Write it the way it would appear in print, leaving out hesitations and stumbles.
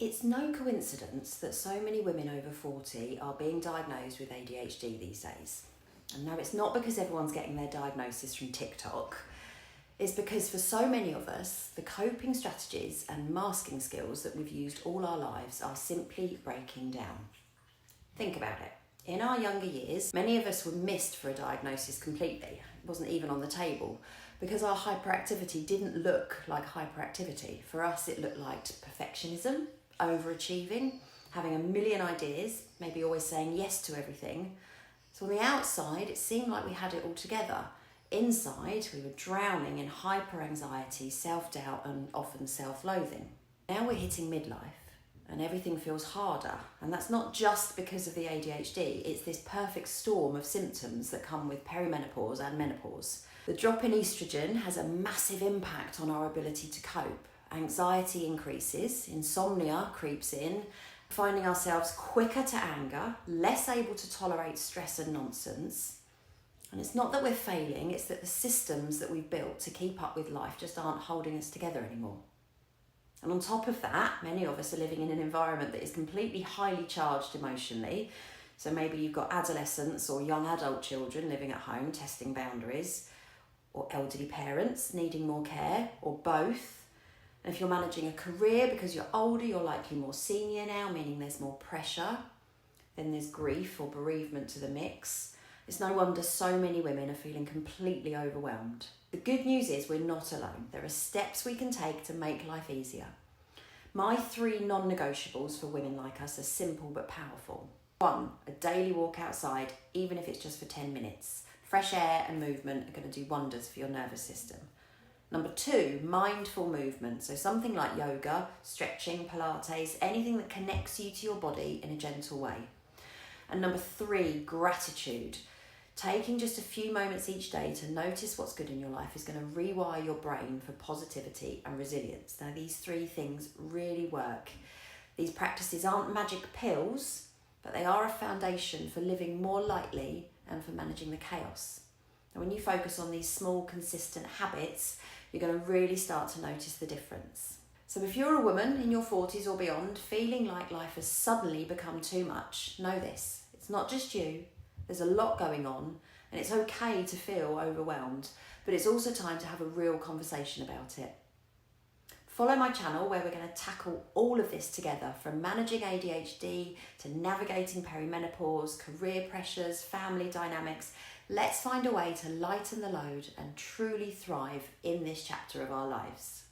It's no coincidence that so many women over 40 are being diagnosed with ADHD these days. And no, it's not because everyone's getting their diagnosis from TikTok. It's because for so many of us, the coping strategies and masking skills that we've used all our lives are simply breaking down. Think about it. In our younger years, many of us were missed for a diagnosis completely. It wasn't even on the table because our hyperactivity didn't look like hyperactivity. For us, it looked like perfectionism, overachieving, having a million ideas, maybe always saying yes to everything. So on the outside, it seemed like we had it all together. Inside, we were drowning in hyper-anxiety, self-doubt, and often self-loathing. Now we're hitting midlife, and everything feels harder. And that's not just because of the ADHD, it's this perfect storm of symptoms that come with perimenopause and menopause. The drop in estrogen has a massive impact on our ability to cope. Anxiety increases, insomnia creeps in, finding ourselves quicker to anger, less able to tolerate stress and nonsense. And it's not that we're failing, it's that the systems that we've built to keep up with life just aren't holding us together anymore. And on top of that, many of us are living in an environment that is completely highly charged emotionally. So maybe you've got adolescents or young adult children living at home, testing boundaries, or elderly parents needing more care, or both. And if you're managing a career because you're older, you're likely more senior now, meaning there's more pressure. Then there's grief or bereavement to the mix. It's no wonder so many women are feeling completely overwhelmed. The good news is we're not alone. There are steps we can take to make life easier. My 3 non-negotiables for women like us are simple but powerful. 1, a daily walk outside, even if it's just for 10 minutes. Fresh air and movement are going to do wonders for your nervous system. Number 2, mindful movement. So something like yoga, stretching, Pilates, anything that connects you to your body in a gentle way. And number 3, gratitude. Taking just a few moments each day to notice what's good in your life is going to rewire your brain for positivity and resilience. Now, these 3 things really work. These practices aren't magic pills, but they are a foundation for living more lightly and for managing the chaos. And when you focus on these small, consistent habits, you're going to really start to notice the difference. So if you're a woman in your 40s or beyond, feeling like life has suddenly become too much, know this. It's not just you. There's a lot going on, and it's okay to feel overwhelmed, but it's also time to have a real conversation about it. Follow my channel where we're going to tackle all of this together, from managing ADHD to navigating perimenopause, career pressures, family dynamics. Let's find a way to lighten the load and truly thrive in this chapter of our lives.